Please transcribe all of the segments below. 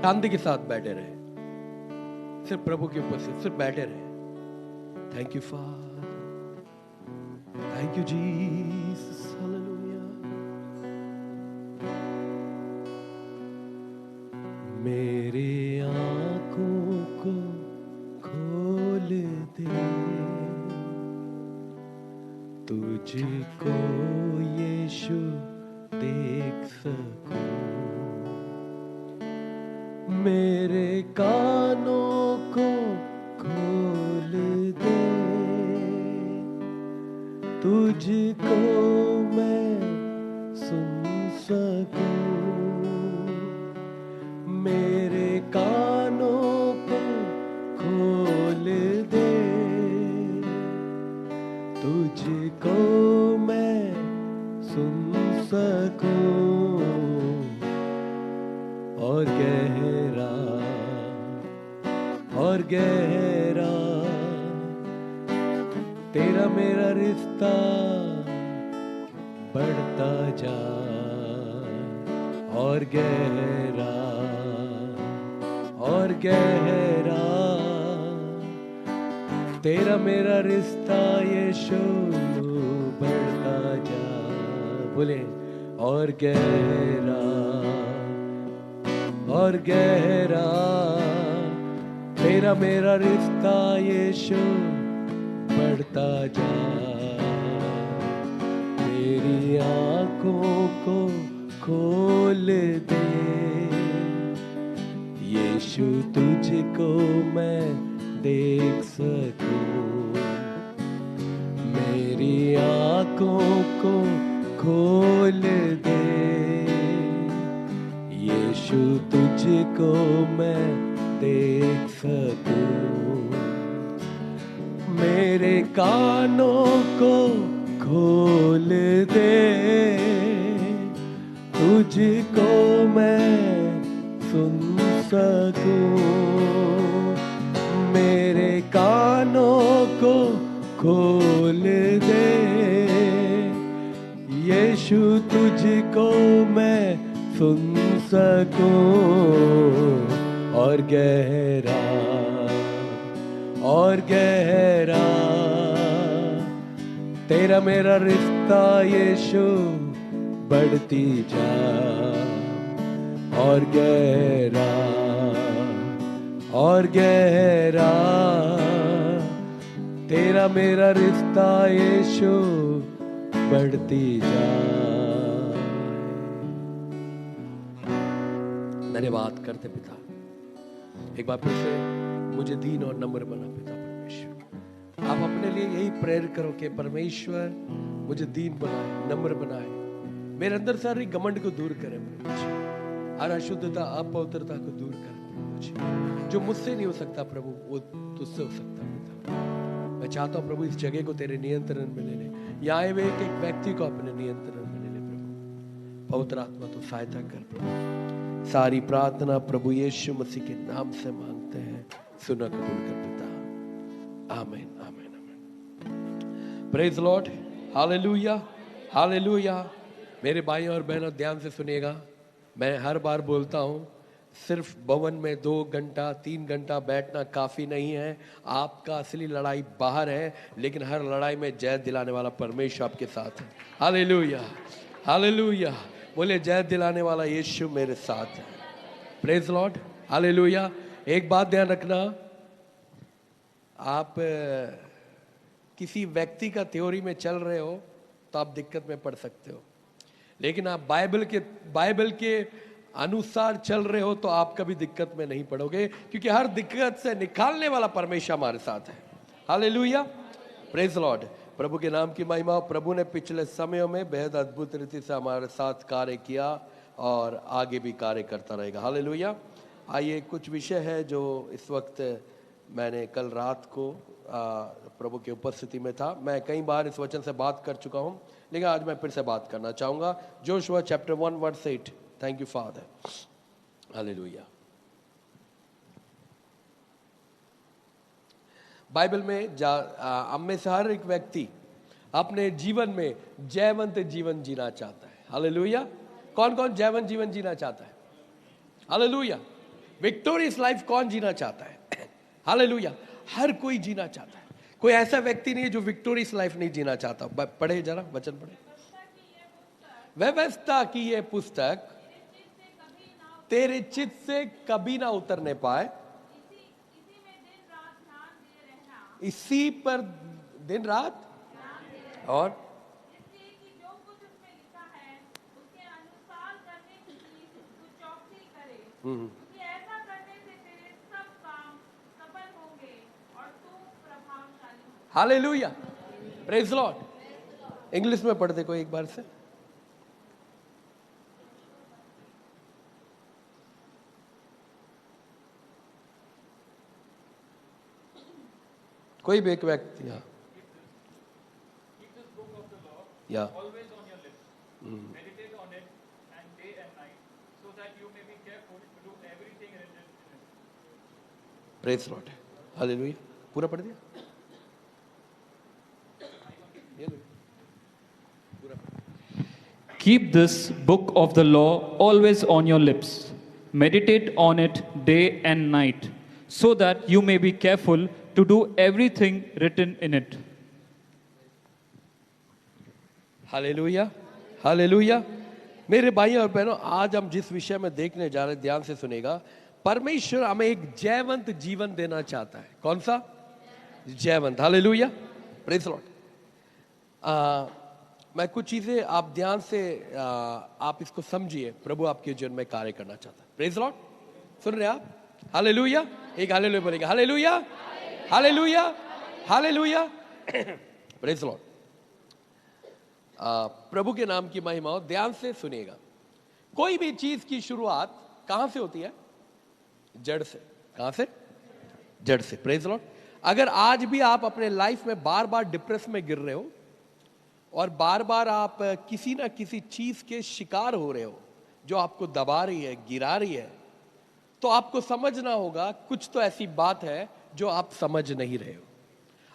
शांति के साथ बैठे रहे, सिर्फ प्रभु के उपस्थित सिर्फ बैठे रहे। Thank you father, thank you Jesus, hallelujah. मेरे आंखों को खोल दे, तुझको यीशु देख सकूं। मेरे कानों को खोल दे, तुझको मैं सुन सकूं। मेरे कानों को खोल दे, तुझको मैं सुन सकूं। और गहरा और गहरा तेरा मेरा रिश्ता बढ़ता जा। और गहरा और गहरा तेरा मेरा रिश्ता यीशु बढ़ता जा। बोले और गहरा और गहरा तेरा मेरा रिश्ता यीशु बढ़ता जा। मेरी आंखों को खोल दे, यीशु तुझको मैं देख सकूं। मेरी आंखों को खोल दे, यीशु तुझको मैं देख सकूं। मेरे कानों को खोल दे, तुझको मैं सुन सकूं। मेरे कानों को खोल दे, यीशु तुझको मैं सुन सकूं। और गहरा और गहरा तेरा मेरा रिश्ता यीशु बढ़ती जा। और गहरा और गहरा तेरा मेरा रिश्ता यीशु बढ़ती जा। धन्यवाद करते पिता, एक बार फिर से मुझे दीन और नम्र बना पिता परमेश्वर। आप अपने लिए यही प्रेयर करो कि परमेश्वर मुझे दीन बनाए, नम्र बनाए, मेरे अंदर सारी घमंड को दूर करे प्रभु जी, हर अशुद्धता अपवित्रता को दूर करे प्रभु जी। जो मुझसे नहीं हो सकता प्रभु वो तुझसे हो सकता पिता। मैं चाहता हूँ प्रभु इस जगह को तेरे नियंत्रण में ले ले, यहाँ आए हुए एक व्यक्ति को अपने नियंत्रण में ले ले प्रभु। पवित्र आत्मा तो सहायता कर प्रभु। सारी प्रार्थना प्रभु यीशु मसीह के नाम से मांगते हैं, सुना कबूल कर पिता। आमीन आमीन आमीन। Praise Lord, hallelujah hallelujah. मेरे भाई और बहनों ध्यान से सुनिएगा, मैं हर बार बोलता हूँ सिर्फ भवन में 2 घंटा 3 घंटा बैठना काफ़ी नहीं है। आपका असली लड़ाई बाहर है, लेकिन हर लड़ाई में जय दिलाने वाला परमेश्वर आपके साथ है। Hallelujah hallelujah. बोले जय दिलाने वाला यीशु मेरे साथ है। Praise Lord, hallelujah. एक बात ध्यान रखना, आप किसी व्यक्ति का थ्योरी में चल रहे हो तो आप दिक्कत में पड़ सकते हो, लेकिन आप बाइबल के अनुसार चल रहे हो तो आप कभी दिक्कत में नहीं पड़ोगे, क्योंकि हर दिक्कत से निकालने वाला परमेश्वर हमारे साथ है। Hallelujah, praise Lord. प्रभु के नाम की महिमा। प्रभु ने पिछले समयों में बेहद अद्भुत रीति से हमारे साथ कार्य किया और आगे भी कार्य करता रहेगा। हालेलुया। आइए, कुछ विषय है जो इस वक्त मैंने कल रात को प्रभु की उपस्थिति में था। मैं कई बार इस वचन से बात कर चुका हूं, लेकिन आज मैं फिर से बात करना चाहूंगा। Joshua chapter 1 verse 8। Thank you father, hallelujah. Bible में हम में से हर एक व्यक्ति अपने जीवन में जयवंत जीवन जीना चाहता है। हालेलुया। कौन कौन जयवंत जीवन जीना चाहता है? हालेलुया। विक्टोरियस लाइफ कौन जीना चाहता है? हालेलुया, हर कोई जीना चाहता है। कोई ऐसा व्यक्ति नहीं है जो विक्टोरियस लाइफ नहीं जीना चाहता। पढ़े जरा वचन पढ़े। व्यवस्था की ये पुस्तक तेरे चित्त से कभी ना उतरने पाए, इसी पर दिन रात और हालेलुया, प्रेज लॉर्ड। इंग्लिश में पढ़ दे कोई एक बार से। कोई भी एक व्यक्ति, हाँ, या प्रेज लॉर्ड, हालेलुया। पूरा पढ़ दिया? Keep this book of the law always on your lips. Meditate on it day and night, so that you may be careful to do everything written in it. Hallelujah, hallelujah. मेरे भाई और बहनों, आज हम जिस विषय में देखने जा रहे हैं, ध्यान से सुनेगा। परमेश्वर हमें एक जयवंत जीवन देना चाहता है। कौन सा? जयवंत। Hallelujah, praise Lord. मैं कुछ चीजें आप ध्यान से आप इसको समझिए। प्रभु आपके जीवन में कार्य करना चाहता है। प्रेज लॉर्ड, सुन रहे आप? हालेलुया, एक हालेलुया बोलेगा। Hallelujah, hallelujah, hallelujah, praise Lord. प्रभु के नाम की महिमा हो। ध्यान से सुनिएगा। कोई भी चीज की शुरुआत कहां से होती है? जड़ से। कहां से? जड़ से। Praise Lord. अगर आज भी आप अपने लाइफ में बार बार डिप्रेस में गिर रहे हो और बार बार आप किसी ना किसी चीज के शिकार हो रहे हो जो आपको दबा रही है, गिरा रही है, तो आपको समझना होगा कुछ तो ऐसी बात है जो आप समझ नहीं रहे हो।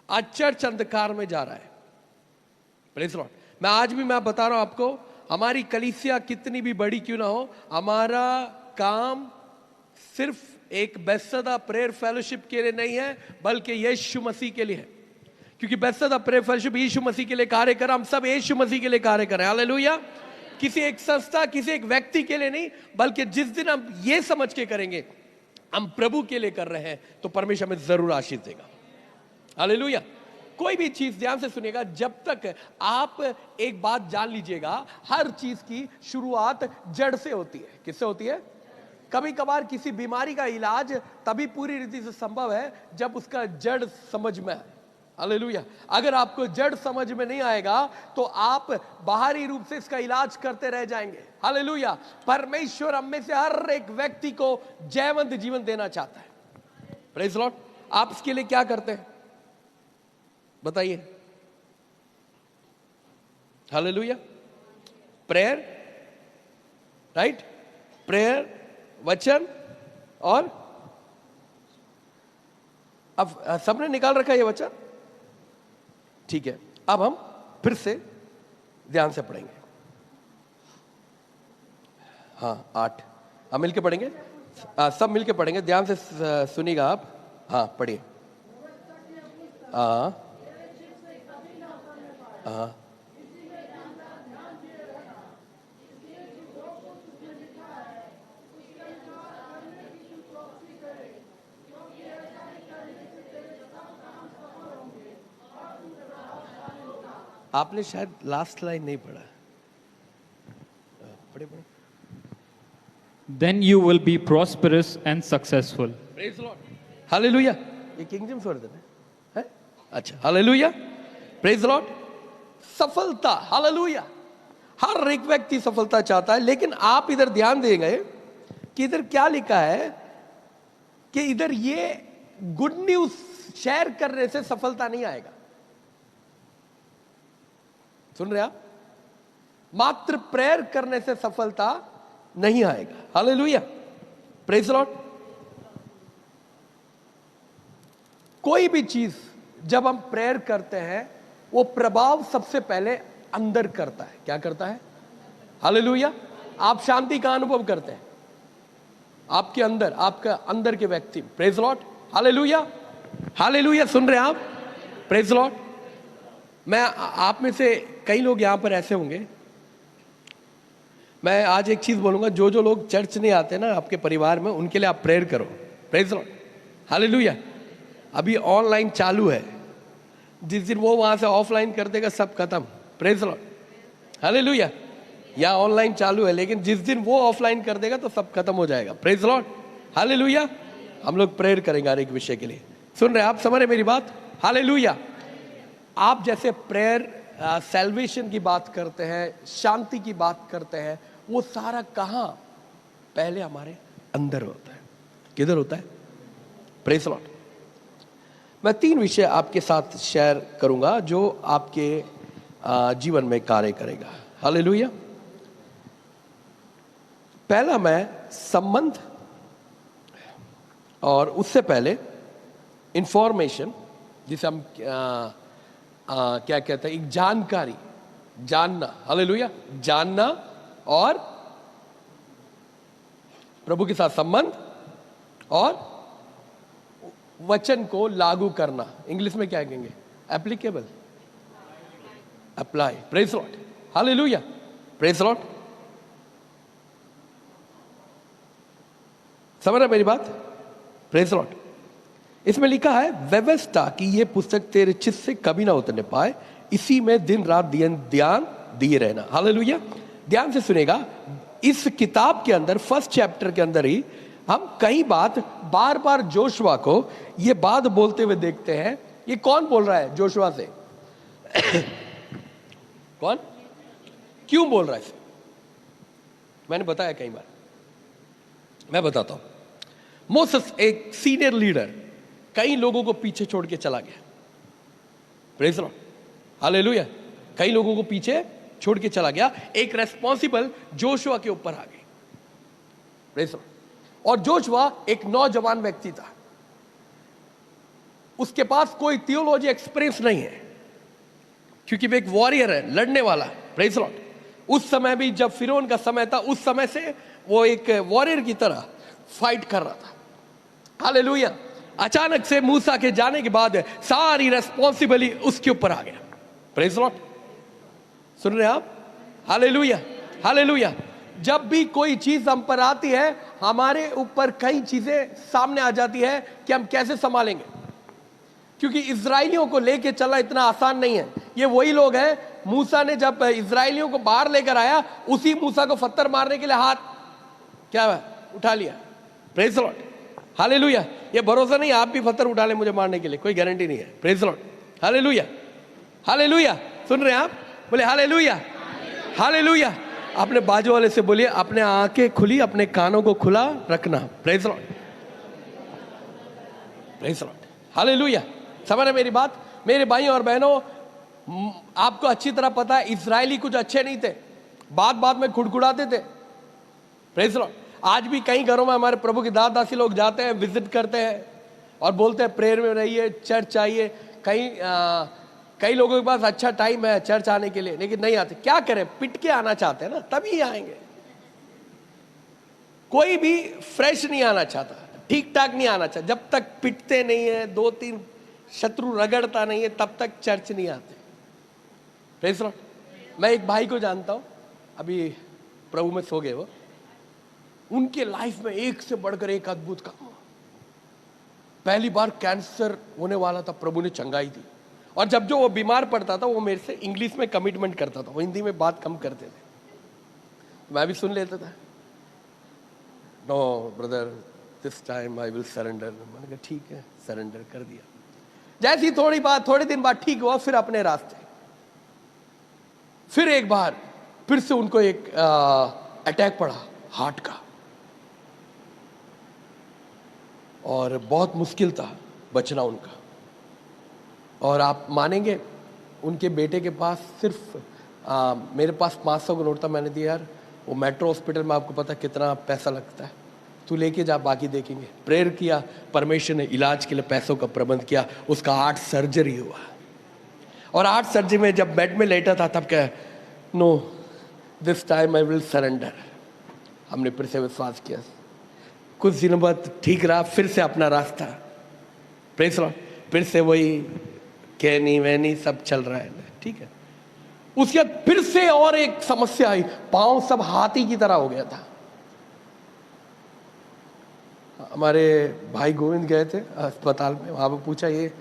आज चर्च अंधकार में जा रहा है। Praise Lord. मैं बता रहा हूं आपको, हमारी कलीसिया कितनी भी बड़ी क्यों ना हो, हमारा काम सिर्फ एक बेथेस्दा प्रेयर फेलोशिप के लिए नहीं है, बल्कि यीशु मसीह के लिए है। क्योंकि बेथेस्दा प्रेयर फेलोशिप यीशु मसीह के लिए कार्य कर रहा। हम सब यीशु मसीह के लिए कार्य कर रहे हैं। हालेलुया। किसी एक संस्था, किसी एक व्यक्ति के लिए नहीं, बल्कि जिस दिन हम ये समझ के करेंगे हम प्रभु के लिए कर रहे हैं, तो परमेश्वर हमें जरूर आशीष देगा। हालेलुया। कोई भी चीज, ध्यान से सुनिएगा, जब तक आप एक बात जान लीजिएगा, हर चीज की शुरुआत जड़ से होती है। किससे होती है? कभी कभार किसी बीमारी का इलाज तभी पूरी रीति से संभव है जब उसका जड़ समझ में आए। हालेलुया। अगर आपको जड़ समझ में नहीं आएगा तो आप बाहरी रूप से इसका इलाज करते रह जाएंगे। हालेलुया। परमेश्वर हम में से हर एक व्यक्ति को जयवंत जीवन देना चाहता है। Praise Lord. आप इसके लिए क्या करते हैं बताइए? हालेलुया। Prayer, right? प्रेयर, वचन, और अब सबने निकाल रखा है ये वचन? ठीक है। अब हम फिर से ध्यान से पढ़ेंगे। हाँ, 8 हम मिलके पढ़ेंगे। सब मिलके पढ़ेंगे। ध्यान से सुनिएगा आप। हाँ, पढ़िए। हाँ, हाँ, आपने शायद लास्ट लाइन नहीं पढ़ा। पढ़े पढ़े। Then you will be prosperous and successful. Praise Lord. Hallelujah. ये किंग जेम्स वर्जन है? अच्छा, हालेलुया, प्रेज लॉर्ड। सफलता, हालेलुया। हर एक व्यक्ति सफलता चाहता है, लेकिन आप इधर ध्यान देंगे कि इधर क्या लिखा है कि इधर ये गुड न्यूज शेयर करने से सफलता नहीं आएगा। सुन रहे आप? मात्र प्रेयर करने से सफलता नहीं आएगा। Hallelujah, praise Lord. कोई भी चीज जब हम प्रेयर करते हैं, वो प्रभाव सबसे पहले अंदर करता है। क्या करता है? हालेलुया। आप शांति का अनुभव करते हैं, आपके अंदर, आपका अंदर के व्यक्ति। Praise Lord, hallelujah, hallelujah. सुन रहे हैं आप? Praise Lord. मैं आप में से कई लोग यहां पर ऐसे होंगे, मैं आज एक चीज बोलूंगा, जो जो लोग चर्च नहीं आते ना आपके परिवार में, उनके लिए आप प्रेयर करो। Praise Lord, hallelujah. अभी ऑनलाइन चालू है, जिस दिन वो वहां से ऑफलाइन कर देगा सब खत्म। Praise Lord, hallelujah. या ऑनलाइन चालू है, लेकिन जिस दिन वो ऑफलाइन कर देगा तो सब खत्म हो जाएगा। Praise Lord, hallelujah. हम लोग प्रेयर करेंगे हर एक विषय के लिए। सुन रहे हैं आप? समझ रहे मेरी बात? हालेलुया। आप जैसे प्रेयर सैल्वेशन की बात करते हैं, शांति की बात करते हैं, वो सारा कहां? पहले हमारे अंदर होता है। किधर होता है? Praise Lord. मैं 3 विषय आपके साथ शेयर करूंगा जो आपके जीवन में कार्य करेगा। हालेलुया। पहला मैं संबंध, और उससे पहले इंफॉर्मेशन, जिसे हम क्या कहते हैं, एक जानकारी, जानना। हालेलुया, जानना और प्रभु के साथ संबंध और वचन को लागू करना। इंग्लिश में क्या कहेंगे? Applicable, apply. Praise Lord, hallelujah, praise Lord. समझ रहे मेरी बात? Praise Lord. इसमें लिखा है, व्यवस्था की ये पुस्तक तेरे चित्त से कभी ना उतरने पाए, इसी में दिन रात ध्यान दिए रहना। हालेलुया। ध्यान से सुनेगा, इस किताब के अंदर फर्स्ट चैप्टर के अंदर ही हम कई बात बार बार जोशुआ को ये बात बोलते हुए देखते हैं। ये कौन बोल रहा है जोशुआ से? कौन? क्यों बोल रहा है? मैंने बताया कई बार, मैं बताता हूं। मोसेस एक सीनियर लीडर कई लोगों को पीछे छोड़ के चला गया। Praise Lord, hallelujah. कई लोगों को पीछे छोड़ के चला गया। एक रेस्पॉन्सिबल जोशुआ के ऊपर आ गई। Praise Lord. और जोशुआ एक नौजवान व्यक्ति था, उसके पास कोई थियोलॉजी एक्सपीरियंस नहीं है, क्योंकि वो एक वॉरियर है, लड़ने वाला। Praise Lord. उस समय भी जब फिरौन का समय था, उस समय से वो एक वॉरियर की तरह फाइट कर रहा था। हालेलुया। अचानक से मूसा के जाने के बाद सारी रेस्पॉन्सिबिलिटी उसके ऊपर आ गया। Praise Lord. सुन रहे हैं आप? Hallelujah, hallelujah. जब भी कोई चीज हम पर आती है, हमारे ऊपर कई चीजें सामने आ जाती है कि हम कैसे संभालेंगे, क्योंकि इजराइलियों को लेके चलना इतना आसान नहीं है। ये वही लोग हैं, मूसा ने जब इजराइलियों को बाहर लेकर आया, उसी मूसा को पत्थर मारने के लिए हाथ क्या उठा लिया। Praise Lord, hallelujah. ये भरोसा नहीं आप भी पत्थर उठा ले मुझे मारने के लिए, कोई गारंटी नहीं है। Praise Lord, hallelujah, hallelujah. सुन रहे हैं आप? बोले हालेलुया, हालेलुया। अपने बाजू वाले से बोलिए, अपने आंखें खुली, अपने कानों को खुला रखना। Praise Lord, praise Lord, hallelujah. समझ रहे मेरी बात? मेरे भाई और बहनों, आपको अच्छी तरह पता है इजरायली कुछ अच्छे नहीं थे, बात बात में खुड़खुड़ाते थे। Praise Lord. आज भी कई घरों में हमारे प्रभु के दास दासी लोग जाते हैं, विजिट करते हैं और बोलते हैं प्रेयर में रहिए, चर्च आइए। कई लोगों के पास अच्छा टाइम है चर्च आने के लिए, लेकिन नहीं आते। क्या करें? पिट के आना चाहते हैं ना, तभी आएंगे। कोई भी फ्रेश नहीं आना चाहता, ठीक ठाक नहीं आना चाहता। जब तक पिटते नहीं है, 2-3 शत्रु रगड़ता नहीं है, तब तक चर्च नहीं आते। Praise Lord. मैं एक भाई को जानता हूं, अभी प्रभु में सो गए वो। उनके लाइफ में एक से बढ़कर एक अद्भुत काम हुआ। पहली बार कैंसर होने वाला था, प्रभु ने चंगाई दी। और जब जो वो बीमार पड़ता था, वो मेरे से इंग्लिश में कमिटमेंट करता था, वो हिंदी में बात कम करते थे, मैं भी सुन लेता था। No brother, this time I will surrender. मैंने कहा ठीक है, सरेंडर कर दिया। जैसी थोड़ी दिन बाद ठीक हुआ, फिर अपने रास्ते। फिर एक बार फिर से उनको एक अटैक पड़ा हार्ट का, और बहुत मुश्किल था बचना उनका। और आप मानेंगे, उनके बेटे के पास सिर्फ मेरे पास 500 का नोट था। मैंने दिया, यार वो मेट्रो हॉस्पिटल में आपको पता कितना पैसा लगता है, तू लेके जा, बाकी देखेंगे। प्रेयर किया, परमेश्वर ने इलाज के लिए पैसों का प्रबंध किया। उसका 8 सर्जरी हुआ, और 8 सर्जरी में जब बेड में लेटा था, तब क्या, no this time I will surrender. हमने फिर से विश्वास किया, कुछ दिनों बाद ठीक रहा, फिर से अपना रास्ता, प्रेस लॉर्ड, फिर से वही कहनी वहनी सब चल रहा है, ठीक है। उसके बाद फिर से और एक समस्या आई, पांव सब हाथी की तरह हो गया था। हमारे भाई गोविंद गए थे अस्पताल में, वहां पर पूछा ये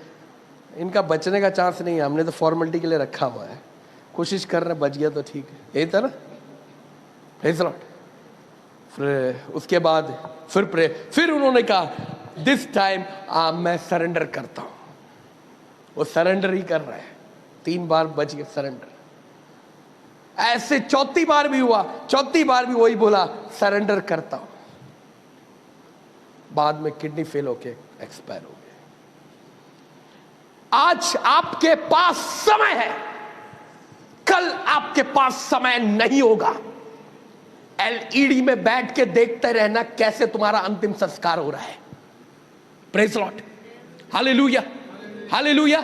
इनका बचने का चांस नहीं है, हमने तो फॉर्मेलिटी के लिए रखा हुआ है, कोशिश कर रहे, बच गया तो ठीक है, यही था ना, प्रेज़ लॉर्ड। फिर उसके बाद फिर उन्होंने कहा दिस टाइम मैं सरेंडर करता हूं। वो सरेंडर ही कर रहा है, 3 बार बच गए सरेंडर। ऐसे चौथी बार भी हुआ, चौथी बार भी वही बोला सरेंडर करता हूं। बाद में किडनी फेल होके एक्सपायर हो गए। आज आपके पास समय है, कल आपके पास समय नहीं होगा। एलईडी में बैठ के देखते रहना कैसे तुम्हारा अंतिम संस्कार हो रहा है। Praise Lord, hallelujah, hallelujah.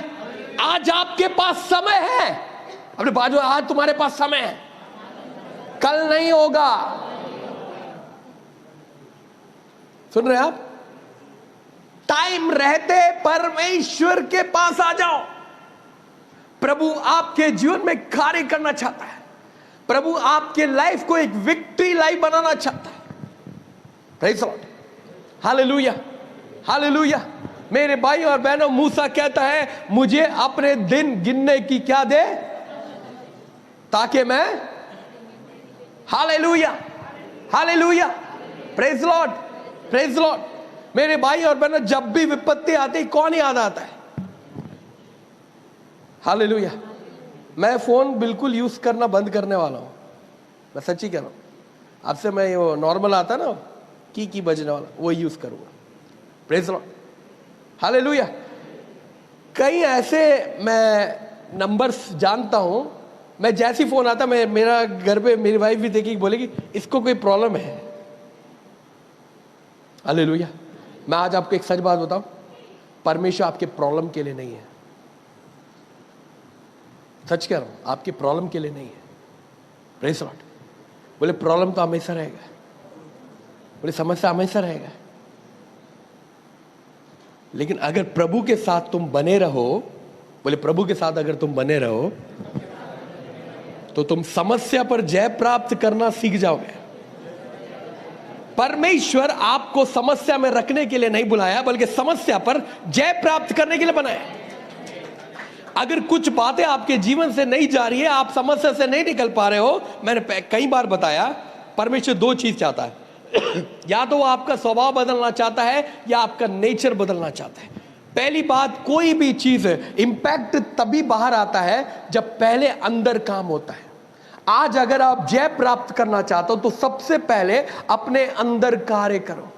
आज आपके पास समय है, अपने बाजू, आज तुम्हारे पास समय है, कल नहीं होगा। सुन रहे हैं आप? टाइम रहते परमेश्वर के पास आ जाओ। प्रभु आपके जीवन में कार्य करना चाहता है। प्रभु आपके लाइफ को एक विक्ट्री लाइफ बनाना चाहता है। Praise Lord, hallelujah, hallelujah. मेरे भाई और बहनों, मूसा कहता है मुझे अपने दिन गिनने की क्या दे, ताकि मैं, hallelujah, hallelujah, praise Lord, praise Lord. मेरे भाई और बहनों, जब भी विपत्ति आती है कौन याद आता है? हालेलुया। मैं फोन बिल्कुल यूज करना बंद करने वाला हूं, मैं सच्ची कह रहा हूं। आपसे मैं वो नॉर्मल आता ना की बजने वाला, वो यूज करूंगा। Praise Lord, hallelujah. कई ऐसे मैं नंबर्स जानता हूं, मैं जैसी फोन आता, मैं मेरा घर पे मेरी वाइफ भी देखी, बोलेगी इसको कोई प्रॉब्लम है। हालेलुया। मैं आज आपको एक सच बात बताऊं, परमेश्वर आपके प्रॉब्लम के लिए नहीं है। सच कह रहा हूं, आपकी प्रॉब्लम के लिए नहीं है। Praise Lord. बोले प्रॉब्लम तो हमेशा रहेगा, बोले समस्या हमेशा रहेगा, लेकिन अगर प्रभु के साथ तुम बने रहो, बोले प्रभु के साथ अगर तुम बने रहो तो तुम समस्या पर जय प्राप्त करना सीख जाओगे। परमेश्वर आपको समस्या में रखने के लिए नहीं बुलाया, बल्कि समस्या पर जय प्राप्त करने के लिए बनाया। अगर कुछ बातें आपके जीवन से नहीं जा रही है, आप समस्या से नहीं निकल पा रहे हो, मैंने कई बार बताया, परमेश्वर 2 चीज चाहता है। या तो वो आपका स्वभाव बदलना चाहता है या आपका नेचर बदलना चाहता है। पहली बात, कोई भी चीज इंपैक्ट तभी बाहर आता है जब पहले अंदर काम होता है। आज अगर आप जय प्राप्त करना चाहते हो तो सबसे पहले अपने अंदर कार्य करो।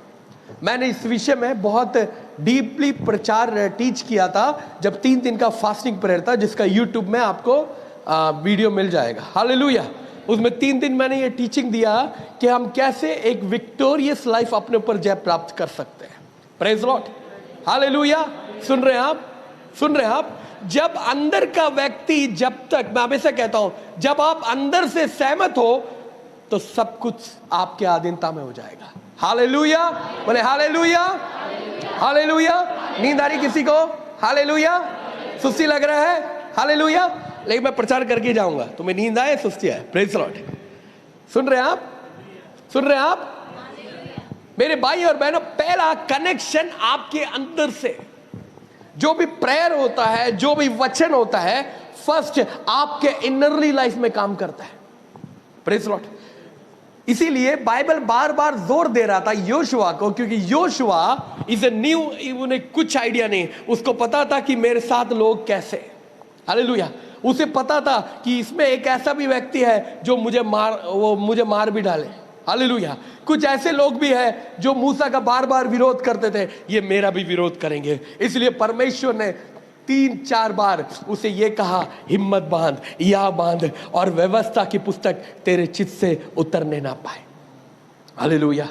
मैंने इस विषय में बहुत डीपली प्रचार टीच किया था जब 3 दिन का फास्टिंग प्रेयर था, जिसका यूट्यूब में आपको वीडियो मिल जाएगा। हालेलुया। उसमें 3 दिन मैंने ये टीचिंग दिया कि हम कैसे एक विक्टोरियस लाइफ अपने ऊपर जय प्राप्त कर सकते हैं। Praise Lord, hallelujah. सुन रहे हैं आप? सुन रहे हैं आप? जब अंदर का व्यक्ति, जब तक, मैं हमेशा कहता हूं, जब आप अंदर से सहमत हो तो सब कुछ आपके अधीनता में हो जाएगा। हालेलुया, बोले हालेलुया, हालेलुया। नींद आ रही किसी को? हालेलुया। सुस्ती लग रहा है? हालेलुया। लेकिन मैं प्रचार करके जाऊंगा, तुम्हें नींद आए, सुस्ती आए। Praise Lord. सुन रहे हैं आप? सुन रहे हैं आप? मेरे भाई और बहनों, पहला कनेक्शन आपके अंदर से, जो भी प्रेयर होता है, जो भी वचन होता है, फर्स्ट आपके इनरली लाइफ में काम करता है। Praise Lord. इसीलिए बाइबल बार बार जोर दे रहा था योशुआ को, क्योंकि योशुआ इज ए न्यू, उन्हें कुछ आइडिया नहीं, उसको पता था कि मेरे साथ लोग कैसे। हालेलुया। उसे पता था कि इसमें एक ऐसा भी व्यक्ति है जो मुझे मार भी डाले। हालेलुया। कुछ ऐसे लोग भी हैं जो मूसा का बार बार विरोध करते थे, ये मेरा भी विरोध करेंगे। इसलिए परमेश्वर ने 3-4 बार उसे ये कहा, हिम्मत बांध, या बांध, और व्यवस्था की पुस्तक तेरे चित्त से उतरने ना पाए। Hallelujah,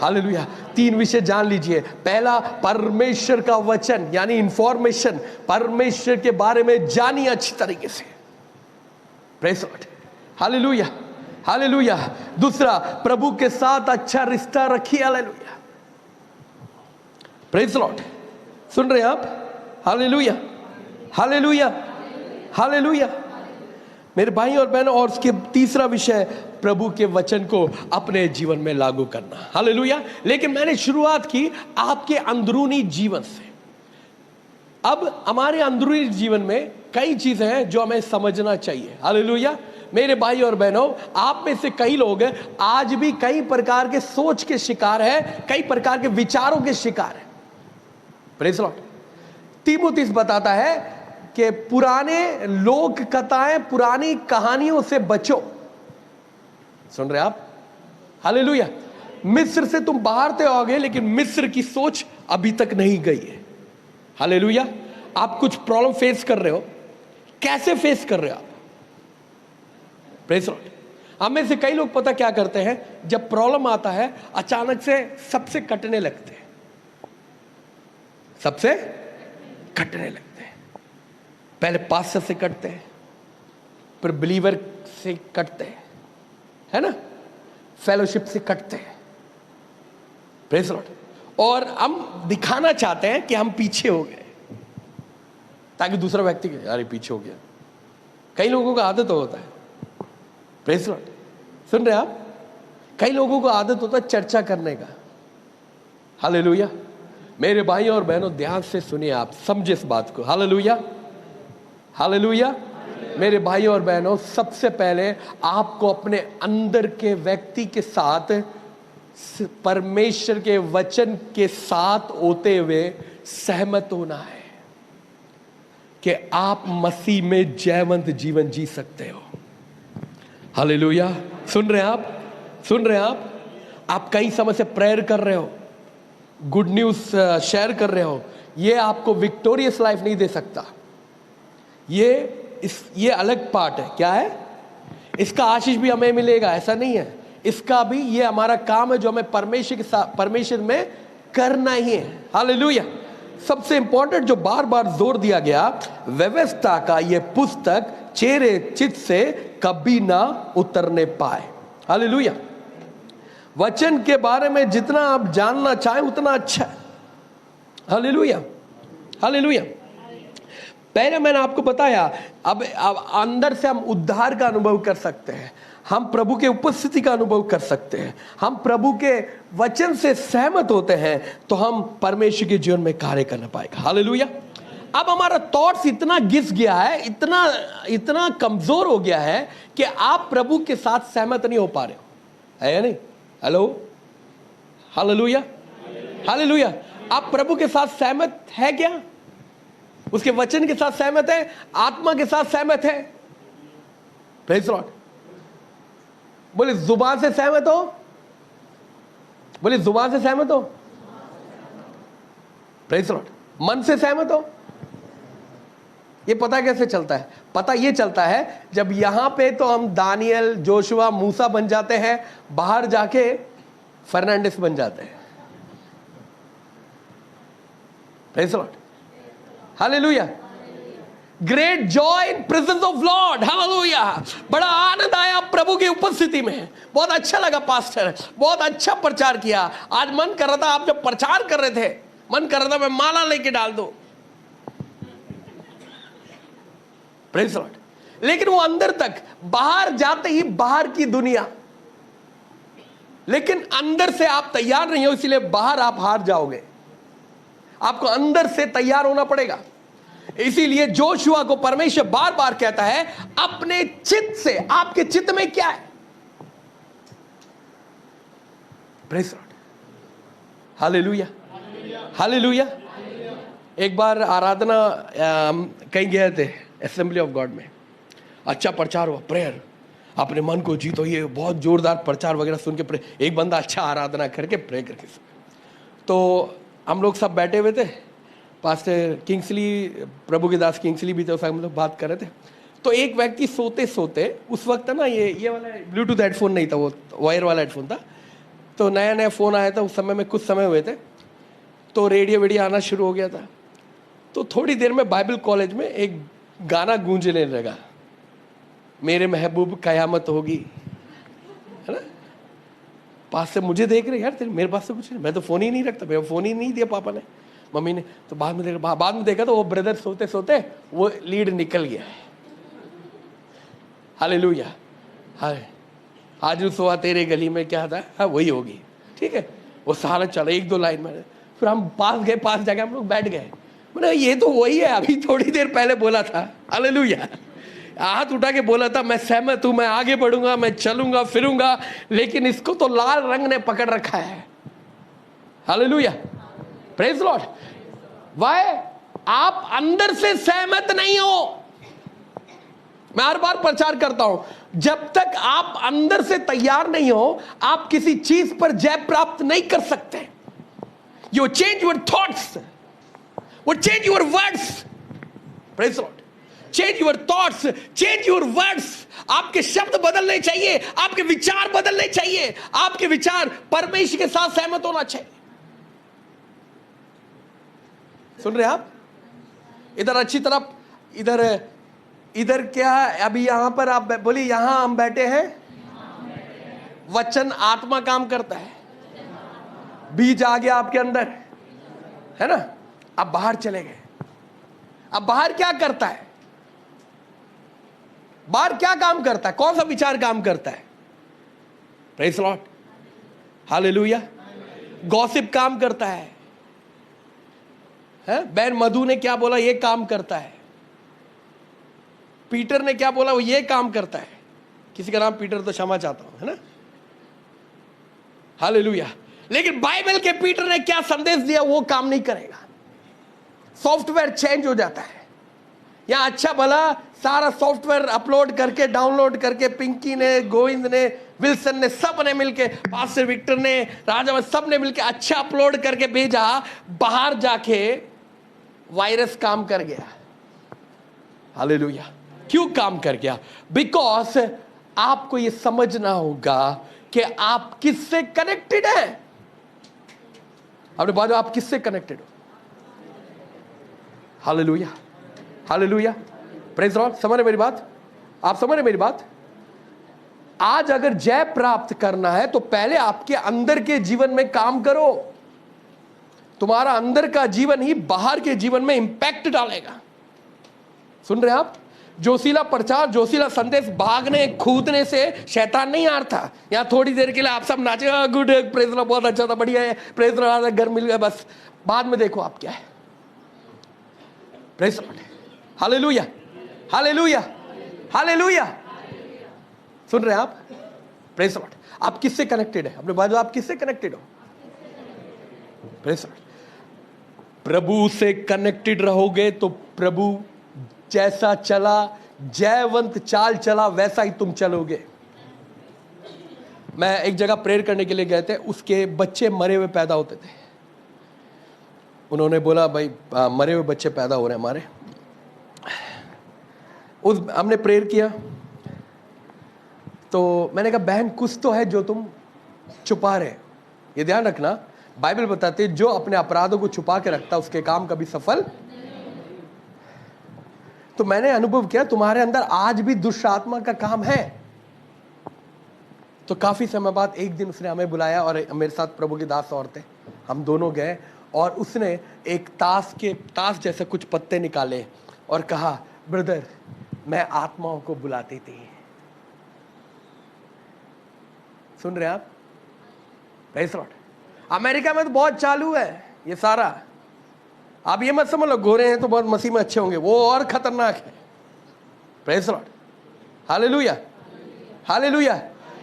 hallelujah. 3 विषय जान लीजिए। पहला, परमेश्वर का वचन यानी इंफॉर्मेशन, परमेश्वर के बारे में जानिए अच्छी तरीके से। Praise God, hallelujah, hallelujah. दूसरा, प्रभु के साथ अच्छा रिश्ता रखिए। Hallelujah, praise the Lord. सुन रहे हैं आप? Hallelujah, hallelujah, hallelujah. मेरे भाई और बहनों, और उसके तीसरा विषय, प्रभु के वचन को अपने जीवन में लागू करना। हालेलुया। लेकिन मैंने शुरुआत की आपके अंदरूनी जीवन से। अब हमारे अंदरूनी जीवन में कई चीजें हैं जो हमें समझना चाहिए। हालेलुया। मेरे भाई और बहनों, आप में से कई लोग आज भी कई प्रकार के सोच के शिकार हैं, कई प्रकार के विचारों के शिकार हैं। Praise the Lord. तीमुथियुस बताता है कि पुराने लोक कथाएं, पुरानी कहानियों से बचो। सुन रहे आप? हालेलुया। मिस्र से तुम बाहर तो आओगे, लेकिन मिस्र की सोच अभी तक नहीं गई है। हालेलुया। आप कुछ प्रॉब्लम फेस कर रहे हो, कैसे फेस कर रहे हो आप? Praise the Lord. हम में से कई लोग पता क्या करते हैं, जब प्रॉब्लम आता है अचानक से सबसे कटने लगते हैं, सबसे कटने लगते हैं। पहले पास्टर से कटते हैं, फिर बिलीवर से कटते हैं, है ना, फेलोशिप से कटते हैं। Praise the Lord. और हम दिखाना चाहते हैं कि हम पीछे हो गए, ताकि दूसरा व्यक्ति कहे यार ये पीछे हो गया। कई लोगों का आदत होता है। Praise the Lord. सुन रहे आप? कई लोगों को आदत होता है चर्चा करने का। हालेलुया। मेरे भाई और बहनों, ध्यान से सुनिए, आप समझे इस बात को। Hallelujah, hallelujah. मेरे भाई और बहनों, सबसे पहले आपको अपने अंदर के व्यक्ति के साथ, परमेश्वर के वचन के साथ होते हुए सहमत होना है कि आप मसीह में जयवंत जीवन जी सकते हो। हालेलुया। सुन रहे हैं आप? सुन रहे हैं आप? आप कई समय से प्रेयर कर रहे हो, गुड न्यूज शेयर कर रहे हो, ये आपको विक्टोरियस लाइफ नहीं दे सकता। ये अलग पार्ट है। क्या है? इसका आशीष भी हमें मिलेगा, ऐसा नहीं है। इसका भी ये हमारा काम है जो हमें परमेश्वर के साथ, परमेश्वर में करना ही है। हालेलुया। सबसे इंपॉर्टेंट जो बार बार जोर दिया गया, व्यवस्था का ये पुस्तक चेहरे चित्त से कभी ना उतरने पाए। हालेलुया। वचन के बारे में जितना आप जानना चाहें उतना अच्छा है। Hallelujah, hallelujah. पहले मैंने आपको बताया, अब अंदर से हम उद्धार का अनुभव कर सकते हैं, हम प्रभु के उपस्थिति का अनुभव कर सकते हैं, हम प्रभु के वचन से सहमत होते हैं, तो हम परमेश्वर के जीवन में कार्य करना पाएगा। हालेलुया। अब हमारा थॉट्स इतना घिस गया है, इतना कमजोर हो गया है कि आप प्रभु के साथ सहमत नहीं हो पा रहे हो, है या नहीं? Hello, hallelujah, hallelujah. आप प्रभु के साथ सहमत है क्या? उसके वचन के साथ सहमत है, आत्मा के साथ सहमत है? Praise the Lord. बोले जुबान से सहमत हो, बोले जुबान से सहमत हो। Praise the Lord. मन से सहमत हो। ये पता कैसे चलता है? पता ये चलता है जब यहां पे तो हम दानियल, जोशुआ, मूसा बन जाते हैं, बाहर जाके फर्नांडिस बन जाते हैं। Praise the Lord, hallelujah. Great joy in presence of Lord. Hallelujah. बड़ा आनंद आया प्रभु की उपस्थिति में। बहुत अच्छा लगा पास्टर, बहुत अच्छा प्रचार किया। आज मन कर रहा था, आप जब प्रचार कर रहे थे, मन कर रहा था मैं माला लेके डाल दूं। Praise the Lord. लेकिन वो अंदर तक, बाहर जाते ही बाहर की दुनिया, लेकिन अंदर से आप तैयार नहीं हो, इसलिए बाहर आप हार जाओगे। आपको अंदर से तैयार होना पड़ेगा। इसीलिए जोशुआ को परमेश्वर बार बार कहता है, अपने चित्त से, आपके चित्त में क्या है? Praise the Lord, hallelujah, hallelujah. एक बार आराधना कहीं गए थे, असेंबली ऑफ गॉड में, अच्छा प्रचार हुआ, प्रेयर, अपने मन को जीतो, ये बहुत जोरदार प्रचार वगैरह सुन के एक बंदा अच्छा आराधना करके प्रे करके, तो हम लोग सब बैठे हुए थे। पास्टर किंग्सली, प्रभु के दास किंग्सली भी थे, उस हम लोग बात कर रहे थे। तो एक व्यक्ति सोते सोते, उस वक्त ना ये वाला ब्लूटूथ हेडफोन नहीं था, वो वायर वाला हेडफोन था, तो नया नया फ़ोन आया था उस समय में, कुछ समय हुए थे, तो रेडियो वेडियो आना शुरू हो गया था। तो थोड़ी देर में बाइबल कॉलेज में एक गाना गूंजने लगा, मेरे महबूब कयामत होगी, है ना। पास से मुझे देख रहे, यार तेरे मेरे पास से कुछ नहीं, मैं तो फ़ोन ही नहीं रखता, मेरा फ़ोन ही नहीं दिया पापा ने। मम्मी ने तो बाद में देखा तो वो ब्रदर सोते सोते वो लीड निकल गया है। हालेलुया। हाय आज सोआ तेरे गली में क्या था, हाँ वही होगी, ठीक है। वो सारा चला 1-2 लाइन में, फिर हम पास जाके हम लोग बैठ गए। मैंने ये तो वही है, अभी थोड़ी देर पहले बोला था। हालेलुया। हाथ उठा के बोला था मैं सहमत हूं, मैं आगे बढ़ूंगा, मैं चलूंगा फिरूंगा, लेकिन इसको तो लाल रंग ने पकड़ रखा है। Hallelujah, praise Lord. वाई? आप अंदर से सहमत नहीं हो। मैं हर बार प्रचार करता हूं, जब तक आप अंदर से तैयार नहीं हो, आप किसी चीज पर जय प्राप्त नहीं कर सकते। यू चेंज योर थॉट्स, वो change your words. Praise Lord. Change your thoughts, change your words. आपके शब्द बदलने चाहिए, आपके विचार बदलने चाहिए। आपके विचार परमेश्वर के साथ सहमत होना चाहिए। सुन रहे आप? इधर अच्छी तरफ, इधर क्या अभी यहां पर आप बोलिए, यहां हम बैठे हैं, वचन आत्मा काम करता है, बीज आ गया आपके अंदर, है ना? अब बाहर चले गए। अब बाहर क्या करता है? बाहर क्या काम करता है? कौन सा विचार काम करता है? Praise Lord, hallelujah. गॉसिप काम करता है। बहन मधु ने क्या बोला, ये काम करता है। पीटर ने क्या बोला, वो ये काम करता है। किसी का नाम पीटर तो क्षमा चाहता हूं, है ना? हालेलुया। लेकिन बाइबल के पीटर ने क्या संदेश दिया, वो काम नहीं करेगा। सॉफ्टवेयर चेंज हो जाता है। यहां अच्छा भला सारा सॉफ्टवेयर अपलोड करके, डाउनलोड करके, पिंकी ने, गोविंद ने, विल्सन ने, सब ने मिलके, पास्टर विक्टर ने, राजा, सब ने मिलके अच्छा अपलोड करके भेजा। बाहर जाके वायरस काम कर गया। हालेलुया। क्यों काम कर गया? बिकॉज आपको यह समझना होगा कि आप किससे कनेक्टेड हैं। आपने बात, आप किससे कनेक्टेड हो? Hallelujah, hallelujah, praise Lord. समझ रहे मेरी बात? आप समझ रहे मेरी बात? आज अगर जय प्राप्त करना है तो पहले आपके अंदर के जीवन में काम करो। तुम्हारा अंदर का जीवन ही बाहर के जीवन में इंपैक्ट डालेगा। सुन रहे आप? जोशीला प्रचार, जोशीला संदेश भागने कूदने से शैतान नहीं हारता। यहां थोड़ी देर के लिए आप सब नाचे, गुड, प्रेज़ लॉर्ड, बहुत अच्छा था, बढ़िया है, प्रेज़ लॉर्ड, घर मिल गया, बस बाद में देखो आप क्या है। Praise Lord, hallelujah, hallelujah, hallelujah. सुन रहे हैं आप? Praise Lord. आप किससे कनेक्टेड है? अपने बाजू आप किससे कनेक्टेड हो? Praise Lord. प्रभु से कनेक्टेड रहोगे तो प्रभु जैसा चला, जयवंत चाल चला, वैसा ही तुम चलोगे। मैं एक जगह प्रेयर करने के लिए गए थे, उसके बच्चे मरे हुए पैदा होते थे। उन्होंने बोला भाई मरे हुए बच्चे पैदा हो रहे हैं हमारे। हमने प्रेयर किया तो मैंने कहा बहन कुछ तो है जो तुम छुपा रहे। ये ध्यान रखना, बाइबल बताती है जो अपने अपराधों को छुपा के रखता उसके काम कभी सफल। तो मैंने अनुभव किया तुम्हारे अंदर आज भी दुष्ट आत्मा का काम है। तो काफी समय बाद एक दिन उसने हमें बुलाया और मेरे साथ प्रभु की दास और थे, हम दोनों गए और उसने एक ताश जैसे कुछ पत्ते निकाले और कहा ब्रदर मैं आत्माओं को बुलाती थी। सुन रहे आप? Praise Lord. अमेरिका में तो बहुत चालू है ये सारा। आप ये मत समझ लो गोरे हैं तो बहुत मसीह में अच्छे होंगे, वो और खतरनाक है। Praise Lord, hallelujah, hallelujah.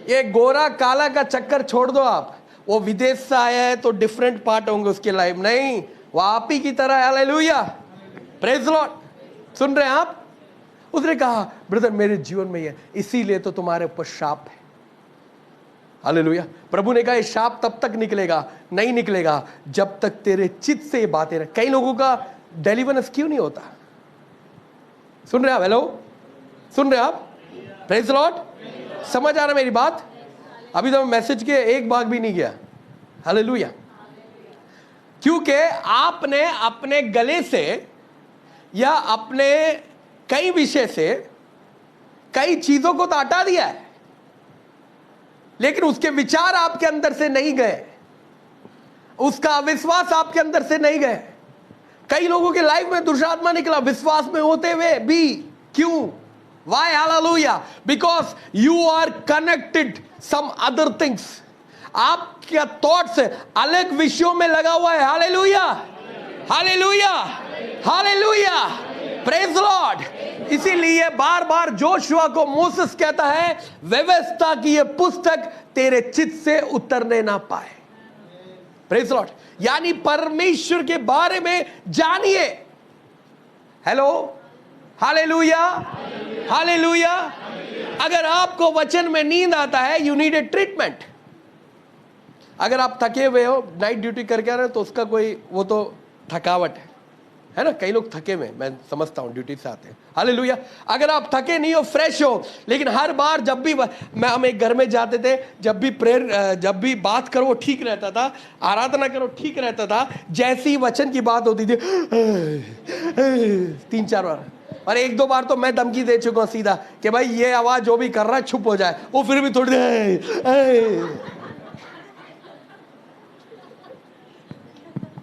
ये गोरा काला का चक्कर छोड़ दो आप। वो विदेश से आया है तो डिफरेंट पार्ट होंगे उसके लाइफ, नहीं वो आप ही की तरह। Hallelujah, praise Lord. सुन रहे हैं आप? उसने कहा ब्रदर मेरे जीवन में ये, इसीलिए तो तुम्हारे ऊपर शाप है। हालेलुया। प्रभु ने कहा ये शाप तब तक निकलेगा, नहीं निकलेगा जब तक तेरे चित्त से ये बातें रहे। कई लोगों का डेलीवरेंस क्यों नहीं होता? सुन रहे आप? हेलो, सुन रहे आप? Praise Lord. समझ आ रहा मेरी बात? अभी तो मैसेज के एक भाग भी नहीं गया। हालेलुया। क्योंकि आपने अपने गले से या अपने कई विषय से कई चीजों को तो हटा दिया है, लेकिन उसके विचार आपके अंदर से नहीं गए, उसका अविश्वास आपके अंदर से नहीं गए। कई लोगों के लाइफ में दुष्टात्मा निकला विश्वास में होते हुए भी। क्यों? Why? Hallelujah. Because you are connected some other things. आपका थॉट्स अलग विषयों में लगा हुआ है। Hallelujah, hallelujah, hallelujah, praise Lord. इसीलिए बार बार जोशुआ को मोसेस कहता है, व्यवस्था की ये पुस्तक तेरे चित्त से उतरने ना पाए। Praise Lord. यानी परमेश्वर के बारे में जानिए। Hello, hallelujah, hallelujah. अगर आपको वचन में नींद आता है, यू नीड ए ट्रीटमेंट। अगर आप थके हुए हो, नाइट ड्यूटी करके आ रहे हो, तो उसका कोई वो तो थकावट है ना। कई लोग थके हुए, मैं समझता हूं, ड्यूटी से आते हैं। हालेलुया। अगर आप थके नहीं हो, फ्रेश हो, लेकिन हर बार जब भी हम एक घर में जाते थे, जब भी प्रेयर, जब भी बात करो वो ठीक रहता था, आराधना करो ठीक रहता था, जैसी ही वचन की बात होती थी 3-4 बार, और 1-2 बार तो मैं धमकी दे चुका हूं सीधा कि भाई ये आवाज जो भी कर रहा है चुप हो जाए। वो फिर भी थोड़ी देर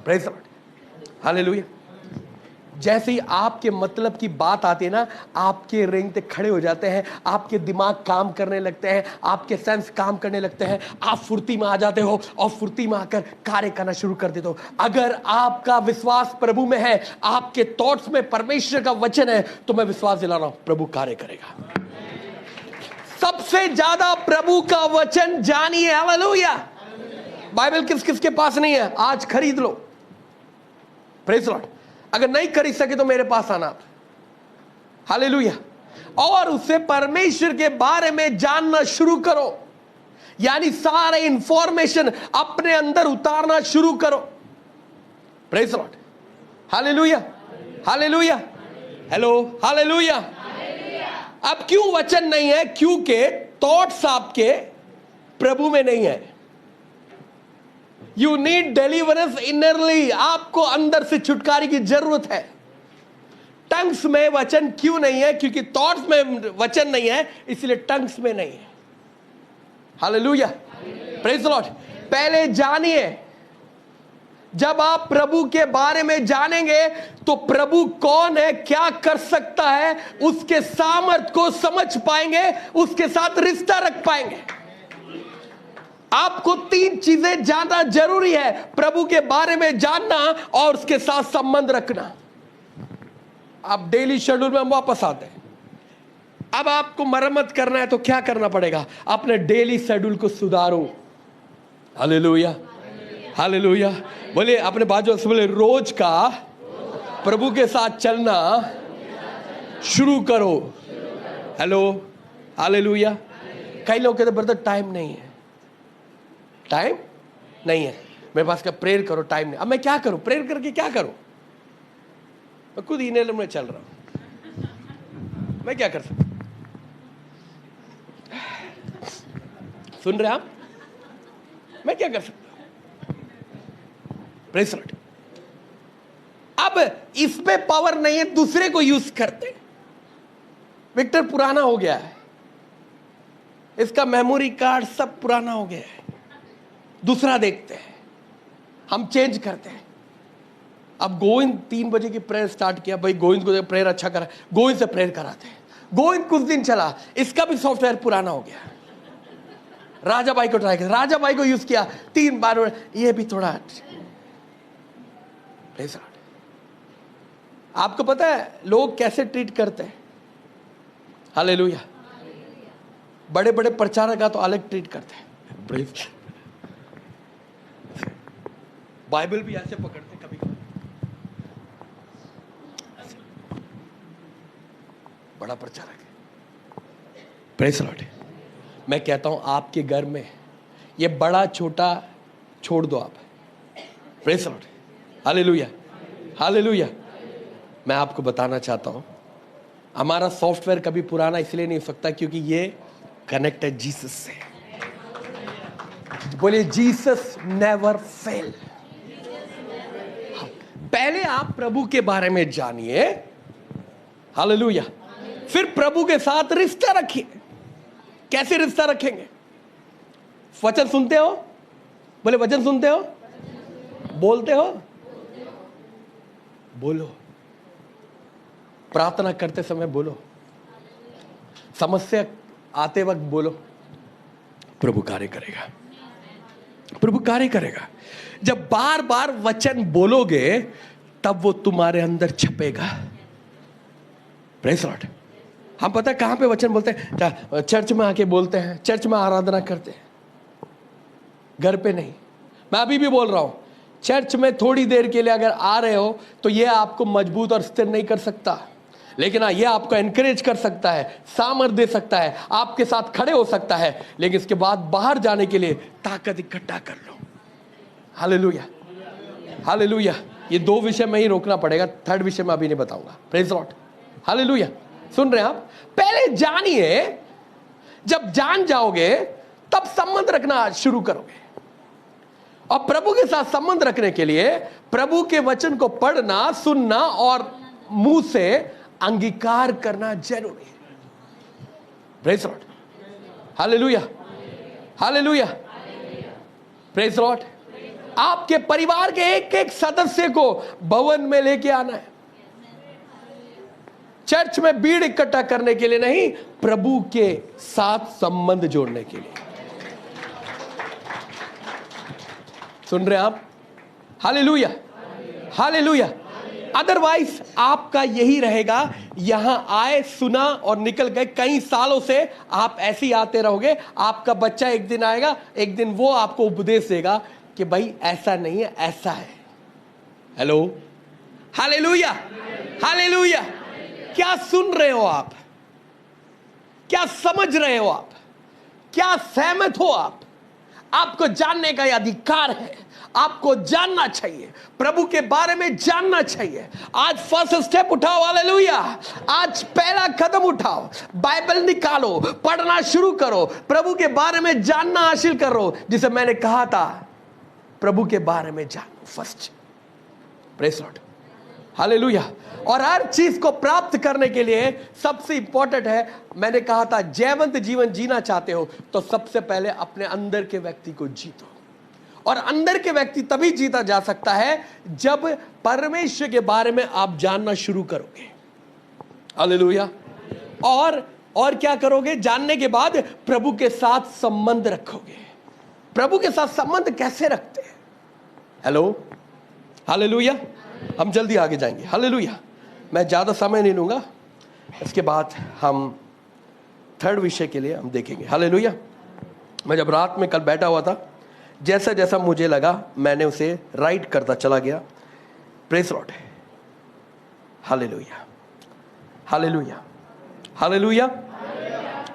प्रेज़ द लॉर्ड, हालेलुया। जैसे ही आपके मतलब की बात आती है ना, आपके रेंगते खड़े हो जाते हैं, आपके दिमाग काम करने लगते हैं, आपके सेंस काम करने लगते हैं, आप फुर्ती में आ जाते हो और फुर्ती में आकर कार्य करना शुरू कर देते हो। अगर आपका विश्वास प्रभु में है, आपके थॉट्स में परमेश्वर का वचन है, तो मैं विश्वास दिला रहा हूं, प्रभु कार्य करेगा। सबसे ज्यादा प्रभु का वचन जानिए। हालेलुया। बाइबल किस किस के पास नहीं है? आज खरीद लो। Praise the Lord. अगर नहीं खरीद सके तो मेरे पास आना। हालेलुया। और उससे परमेश्वर के बारे में जानना शुरू करो, यानी सारे इंफॉर्मेशन अपने अंदर उतारना शुरू करो। Praise the Lord, hallelujah, hallelujah, hello, hallelujah. अब क्यों वचन नहीं है? क्योंकि थॉट्स आपके प्रभु में नहीं है। You need deliverance innerly. आपको अंदर से छुटकारे की जरूरत है। टंग्स में वचन क्यों नहीं है? क्योंकि थॉट्स में वचन नहीं है, इसलिए टंग्स में नहीं है। Hallelujah, praise the Lord. पहले जानिए। जब आप प्रभु के बारे में जानेंगे तो प्रभु कौन है, क्या कर सकता है, उसके सामर्थ को समझ पाएंगे, उसके साथ रिश्ता रख पाएंगे। आपको 3 चीजें जानना जरूरी है, प्रभु के बारे में जानना और उसके साथ संबंध रखना। आप डेली शेड्यूल में हम वापस आते हैं। अब आपको मरम्मत करना है तो क्या करना पड़ेगा? अपने डेली शेड्यूल को सुधारो। Hallelujah, hallelujah. बोले अपने बाजू से बोले, रोज का प्रभु के साथ चलना शुरू करो। Hello, hallelujah. कई लोग कहते ब्रदर टाइम नहीं है, टाइम नहीं है मेरे पास। क्या प्रेयर करो, टाइम नहीं। अब मैं क्या करूं? प्रेयर करके क्या करूं? मैं खुद इनेलर में चल रहा हूं, मैं क्या कर सकता? सुन रहे आप? मैं क्या कर सकता? Praise the Lord. अब इस पे पावर नहीं है, दूसरे को यूज करते। विक्टर पुराना हो गया है, इसका मेमोरी कार्ड सब पुराना हो गया है, दूसरा देखते हैं, हम चेंज करते हैं। अब गोविंद 3 बजे की प्रेयर स्टार्ट किया, भाई गोविंद को प्रेयर अच्छा करा, गोविंद से प्रेयर कराते हैं। गोविंद कुछ दिन चला, इसका भी सॉफ्टवेयर पुराना हो गया। राजा भाई को ट्राई किया, राजा भाई को यूज किया 3 बार, ये भी थोड़ा। आपको पता है लोग कैसे ट्रीट करते हैं? हालेलुया। बड़े बड़े प्रचारक का तो अलग ट्रीट करते हैं। बाइबल भी ऐसे पकड़ते कभी कभी, बड़ा प्रचारक है। Praise the Lord. मैं कहता हूं आपके घर में ये बड़ा छोटा छोड़ दो आप। Praise the Lord, hallelujah, hallelujah. मैं आपको बताना चाहता हूं, हमारा सॉफ्टवेयर कभी पुराना इसलिए नहीं हो सकता क्योंकि ये कनेक्ट है जीसस से। बोलिए, जीसस नेवर फेल। पहले आप प्रभु के बारे में जानिए। हालेलुया। फिर प्रभु के साथ रिश्ता रखिए। कैसे रिश्ता रखेंगे? वचन सुनते हो? बोले वचन सुनते हो? बोलते हो? बोलो, प्रार्थना करते समय बोलो, समस्या आते वक्त बोलो, प्रभु कार्य करेगा, प्रभु कार्य करेगा। जब बार बार वचन बोलोगे तब वो तुम्हारे अंदर छपेगा। Praise Lord. हम पता है कहां पे वचन बोलते हैं? चर्च में आके बोलते हैं, चर्च में आराधना करते हैं, घर पे नहीं। मैं अभी भी बोल रहा हूं, चर्च में थोड़ी देर के लिए अगर आ रहे हो तो ये आपको मजबूत और स्थिर नहीं कर सकता, लेकिन ये आपको एनकरेज कर सकता है, सामर्थ दे सकता है, आपके साथ खड़े हो सकता है। लेकिन इसके बाद बाहर जाने के लिए ताकत इकट्ठा कर लो। Hallelujah, hallelujah. ये 2 विषय में ही रोकना पड़ेगा, 3rd विषय में अभी नहीं बताऊंगा। Praise Lord, hallelujah. सुन रहे हैं आप? पहले जानिए, जब जान जाओगे तब संबंध रखना शुरू करोगे। और प्रभु के साथ संबंध रखने के लिए प्रभु के वचन को पढ़ना, सुनना और मुंह से अंगीकार करना जरूरी है। Praise Lord, hallelujah, hallelujah, praise Lord. आपके परिवार के एक एक सदस्य को भवन में लेके आना है, चर्च में भीड़ इकट्ठा करने के लिए नहीं, प्रभु के साथ संबंध जोड़ने के लिए। सुन रहे हैं आप? Hallelujah, hallelujah. अदरवाइज आपका यही रहेगा, यहां आए, सुना और निकल गए। कई सालों से आप ऐसे ही आते रहोगे। आपका बच्चा एक दिन आएगा, एक दिन वो आपको उपदेश देगा कि भाई ऐसा नहीं है, ऐसा है। Hello, hallelujah, hallelujah. क्या सुन रहे हो आप? क्या समझ रहे हो आप? क्या सहमत हो आप? आपको जानने का अधिकार है, आपको जानना चाहिए, प्रभु के बारे में जानना चाहिए। आज फर्स्ट स्टेप उठाओ, हालेलुया। आज पहला कदम उठाओ, बाइबल निकालो, पढ़ना शुरू करो, प्रभु के बारे में जानना हासिल करो। जिसे मैंने कहा था, प्रभु के बारे में जानो फर्स्ट। Praise Lord, hallelujah. और हर चीज को प्राप्त करने के लिए सबसे इंपॉर्टेंट है, मैंने कहा था, जयवंत जीवन जीना चाहते हो तो सबसे पहले अपने अंदर के व्यक्ति को जीतो। और अंदर के व्यक्ति तभी जीता जा सकता है जब परमेश्वर के बारे में आप जानना शुरू करोगे। हालेलुया। और क्या करोगे? जानने के बाद प्रभु के साथ संबंध रखोगे। प्रभु के साथ संबंध कैसे रखते हैं? Hello, hallelujah. हम जल्दी आगे जाएंगे, हालेलुया। मैं ज्यादा समय नहीं लूंगा, इसके बाद हम 3rd विषय के लिए हम देखेंगे। हालेलुया। मैं जब रात में कल बैठा हुआ था, जैसा जैसा मुझे लगा मैंने उसे राइट करता चला गया। Praise Lord, hallelujah, hallelujah, hallelujah,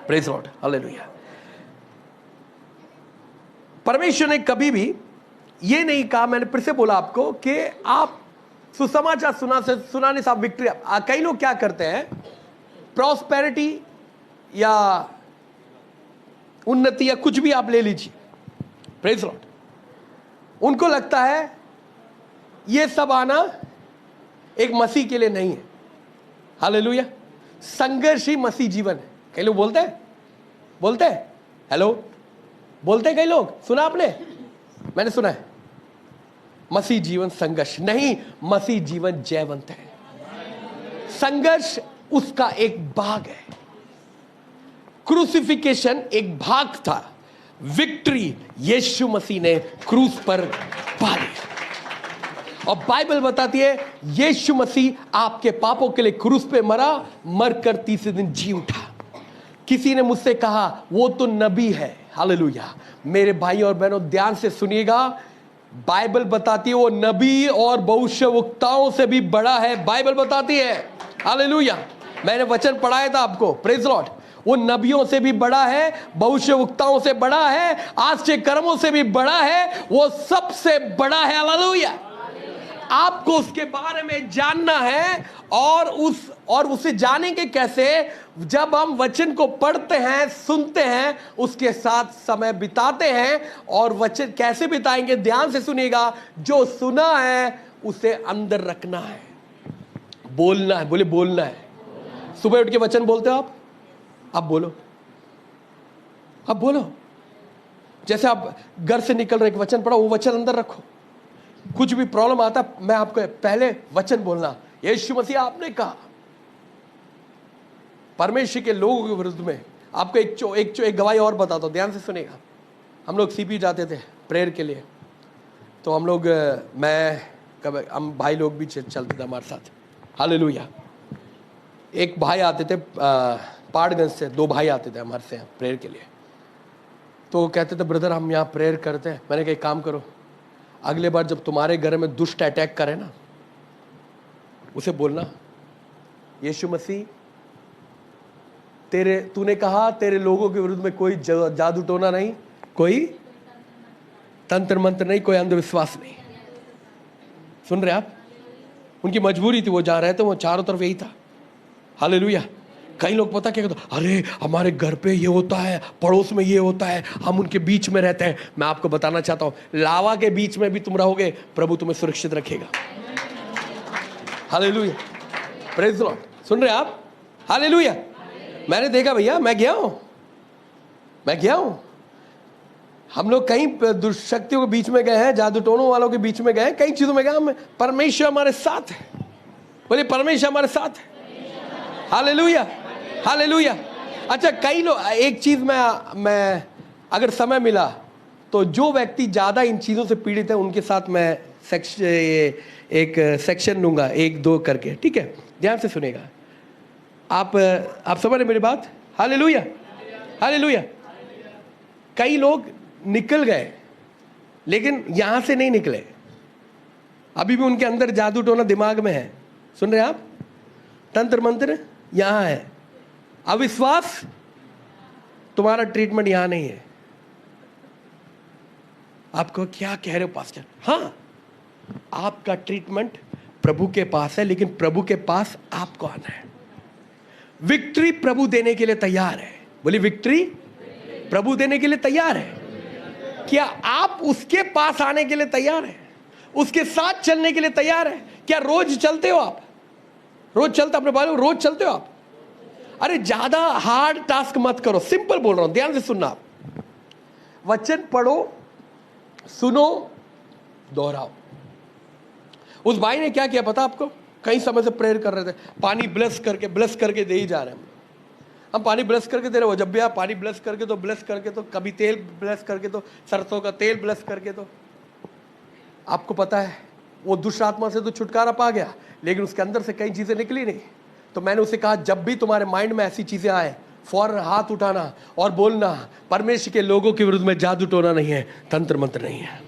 praise Lord, hallelujah. परमेश्वर ने कभी भी ये नहीं कहा, मैंने फिर से बोला आपको, कि आप सुसमाचार सुनाने से आप विक्ट्री। कई लोग क्या करते हैं, प्रॉस्पेरिटी या उन्नति या कुछ भी आप ले लीजिए, प्रेज़ लॉर्ड, उनको लगता है ये सब आना एक मसीह के लिए नहीं है। हालेलुया। संघर्ष ही मसीह जीवन है। कई लोग बोलते हैं, हेलो, बोलते हैं कई लोग, सुना आपने? मैंने सुना है, मसीह जीवन संघर्ष नहीं, मसीह जीवन जयवंत है। संघर्ष उसका एक भाग है, क्रूसिफिकेशन एक भाग था, विक्ट्री यीशु मसीह ने क्रूस पर पा ली। और बाइबल बताती है यीशु मसीह आपके पापों के लिए क्रूस पे मरा, मरकर तीसरे दिन जी उठा। किसी ने मुझसे कहा वो तो नबी है। हालेलुया। मेरे भाई और बहनों, ध्यान से सुनिएगा, बाइबल बताती है वो नबी और भविष्यवक्ताओं से भी बड़ा है। बाइबल बताती है, हालेलुया। मैंने वचन पढ़ाया था आपको, प्रेज़ लॉर्ड। वो नबियों से भी बड़ा है, भविष्यवक्ताओं से बड़ा है, आश्चर्य कर्मों से भी बड़ा है, वो सबसे बड़ा है। हालेलुया। आपको उसके बारे में जानना है, और उसे जानेंगे कैसे? जब हम वचन को पढ़ते हैं, सुनते हैं, उसके साथ समय बिताते हैं। और वचन कैसे बिताएंगे? ध्यान से सुनिएगा, जो सुना है उसे अंदर रखना है, बोलना है। बोले बोलना है। सुबह उठ के वचन बोलते हो आप बोलो, आप बोलो। जैसे आप घर से निकल रहे, वचन पढ़ो, वो वचन अंदर रखो। कुछ भी प्रॉब्लम आता, मैं आपको पहले वचन बोलना, यीशु मसीह आपने कहा। परमेश्वर के लोगों के विरुद्ध में आपको एक गवाही और बताता हूं, ध्यान से सुनेगा। हम लोग सीपी जाते थे प्रेयर के लिए, तो हम लोग हम भाई लोग भी चलते थे हमारे साथ। हालेलुया। एक भाई आते थे पहाड़गंज से, 2 भाई आते थे हमारे से प्रेयर के लिए। तो कहते थे ब्रदर हम यहाँ प्रेयर करते हैं। मैंने कहा एक काम करो, अगले बार जब तुम्हारे घर में दुष्ट अटैक करे ना, उसे बोलना यीशु मसीह तूने कहा तेरे लोगों के विरुद्ध में कोई जादू टोना नहीं, कोई तंत्र मंत्र नहीं, कोई अंधविश्वास नहीं। सुन रहे आप? उनकी मजबूरी थी, वो जा रहे थे, वो चारों तरफ यही था। हालेलुया। कई लोग पता क्या कहते, अरे हमारे घर पे ये होता है, पड़ोस में ये होता है, हम उनके बीच में रहते हैं। मैं आपको बताना चाहता हूं, लावा के बीच में भी तुम रहोगे, प्रभु तुम्हें सुरक्षित रखेगा। Hallelujah, praise the Lord. सुन रहे आप? हालेलुया। मैंने देखा भैया, मैं गया हूं, हम लोग कई दुष्शक्तियों के बीच में गए हैं, जादू टोनों वालों के बीच में गए हैं, कई चीजों में गए हम। परमेश्वर हमारे साथ है। बोलिए परमेश्वर हमारे साथ है। Hallelujah, hallelujah. अच्छा, कई लोग, एक चीज मैं अगर समय मिला तो जो व्यक्ति ज्यादा इन चीजों से पीड़ित है उनके साथ मैं एक सेक्शन लूंगा, 1-2 करके, ठीक है? ध्यान से सुनेगा। आप समझ रहे मेरी बात? Hallelujah, hallelujah. कई लोग निकल गए लेकिन यहां से नहीं निकले, अभी भी उनके अंदर जादू टोना दिमाग में है। सुन रहे आप? तंत्र मंत्र यहां है, अविश्वास तुम्हारा ट्रीटमेंट यहां नहीं है। आपको क्या कह रहे हो पास्टर? हाँ, आपका ट्रीटमेंट प्रभु के पास है, लेकिन प्रभु के पास आपको आना है। विक्ट्री प्रभु देने के लिए तैयार है। बोलिए विक्ट्री प्रभु देने के लिए तैयार है। क्या आप उसके पास आने के लिए तैयार हैं? उसके साथ चलने के लिए तैयार है? क्या रोज चलते हो आप? रोज चलते अपने बारे में, रोज चलते हो आप? अरे ज्यादा हार्ड टास्क मत करो, सिंपल बोल रहा हूं, ध्यान से सुनना। आप वचन पढ़ो, सुनो, दोहराओ। उस भाई ने क्या किया पता आपको? कई समय से प्रेयर कर रहे थे, पानी ब्लेस करके दे ही जा रहे हैं। हम पानी ब्लेस करके दे रहे हो, जब भी आप पानी ब्लेस करके तो कभी तेल ब्लेस करके तो, सरसों का तेल ब्लेस करके तो, आपको पता है वो दुष्ट आत्मा से तो छुटकारा पा गया, लेकिन उसके अंदर से कई चीजें निकली नहीं। तो मैंने उसे कहा जब भी तुम्हारे माइंड में ऐसी चीजें आए, फौरन हाथ उठाना और बोलना परमेश्वर के लोगों के विरुद्ध में जादू टोना नहीं है, तंत्र मंत्र नहीं है।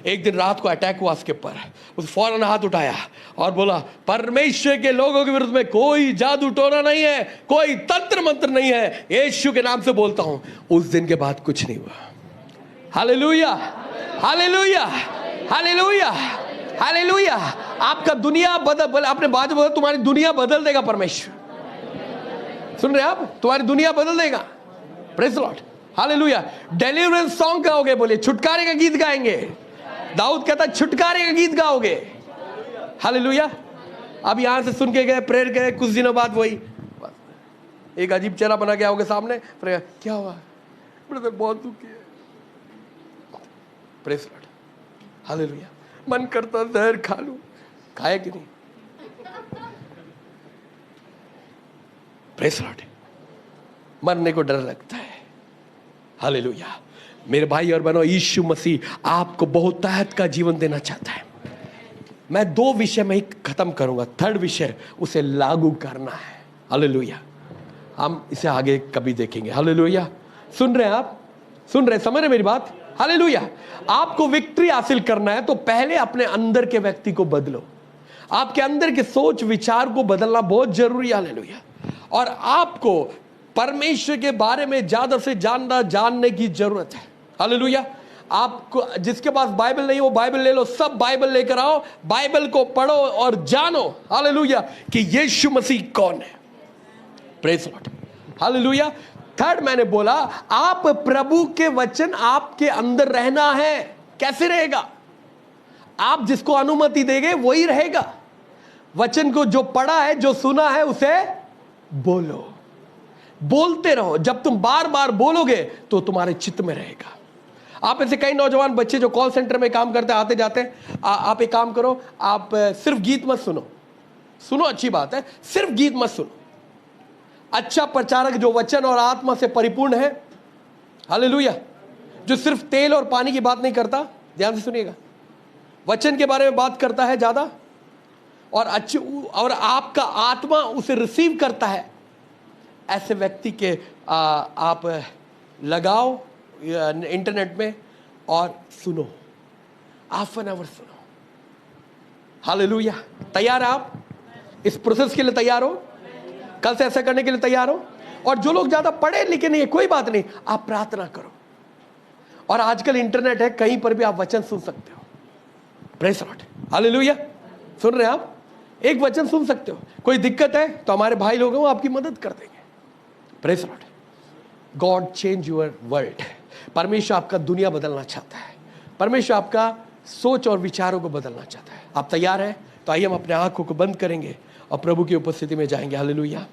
एक दिन रात को अटैक हुआ उसके ऊपर, उस फौरन हाथ उठाया और बोला परमेश्वर के लोगों के विरुद्ध में कोई जादू टोना नहीं है, कोई तंत्र मंत्र नहीं है, यीशु के नाम से बोलता हूं। उस दिन के बाद कुछ नहीं हुआ। Hallelujah, hallelujah, hallelujah, hallelujah. आपका दुनिया बदल, अपने बाजू बोला तुम्हारी दुनिया बदल देगा परमेश्वर। सुन रहे आप? तुम्हारी दुनिया बदल देगा। Praise the Lord, hallelujah. Deliverance song गाओगे, बोलिए छुटकारे का गीत गाएंगे। दाऊद कहता छुटकारे का गीत गाओगे। हालेलुया। अब यहां से सुन के गए, प्रेयर गए, कुछ दिनों बाद वही एक अजीब चेहरा बना के आओगे सामने, फिर क्या हुआ ब्रदर? बहुत दुखी है। Praise the Lord, hallelujah. मन करता जहर खा लूं, खाया कि नहीं? Praise the Lord. मरने को डर लगता है। हालेलुया। मेरे भाई और बहनों, यीशु मसीह आपको बहुत तहत का जीवन देना चाहता है। मैं 2 विषय में ही खत्म करूंगा, 3rd विषय उसे लागू करना है। हालेलुया। हम इसे आगे कभी देखेंगे। हालेलुया। सुन रहे हैं आप? सुन रहे, समझ रहे मेरी बात? हालेलुया। आपको विक्ट्री हासिल करना है तो पहले अपने अंदर के व्यक्ति को बदलो। आपके अंदर के सोच विचार को बदलना बहुत जरूरी है। हालेलुया। और आपको परमेश्वर के बारे में ज्यादा से ज्यादा जानने की जरूरत है। हालेलुया। आपको जिसके पास बाइबल नहीं, वो बाइबल ले लो, सब बाइबल लेकर आओ, बाइबल को पढ़ो और जानो, हालेलुया, कि यीशु मसीह कौन है। Praise the Lord, hallelujah. 3rd मैंने बोला, आप प्रभु के वचन आपके अंदर रहना है। कैसे रहेगा? आप जिसको अनुमति देंगे वही रहेगा। वचन को जो पढ़ा है, जो सुना है, उसे बोलो, बोलते रहो। जब तुम बार बार बोलोगे तो तुम्हारे चित्त में रहेगा। आप ऐसे कई नौजवान बच्चे जो कॉल सेंटर में काम करते आते जाते हैं, आप एक काम करो, आप सिर्फ गीत मत सुनो। सुनो, अच्छी बात है, सिर्फ गीत मत सुनो। अच्छा प्रचारक जो वचन और आत्मा से परिपूर्ण है, हालेलुया, जो सिर्फ तेल और पानी की बात नहीं करता, ध्यान से सुनिएगा, वचन के बारे में बात करता है ज्यादा, और अच्छी, और आपका आत्मा उसे रिसीव करता है, ऐसे व्यक्ति के आप लगाओ इंटरनेट में और सुनो, हाफ एन आवर सुनो। हालेलुया। तैयार है आप इस प्रोसेस के लिए? तैयार हो? कल से ऐसा करने के लिए तैयार हो? और जो लोग ज्यादा पढ़े लिखे नहीं है, कोई बात नहीं, आप प्रार्थना करो। और आजकल इंटरनेट है, कहीं पर भी आप वचन सुन सकते हो। Praise the Lord. हालेलुया। सुन रहे हैं आप? एक वचन सुन सकते हो। कोई दिक्कत है तो हमारे भाई लोग हैं, वो आपकी मदद कर देंगे। Praise the Lord. God change your world. परमेश्वर आपका दुनिया बदलना चाहता है। परमेश्वर आपका सोच और विचारों को बदलना चाहता है। आप तैयार हैं? तो आइए हम अपने आंखों को बंद करेंगे और प्रभु की उपस्थिति में जाएंगे। हालेलुया।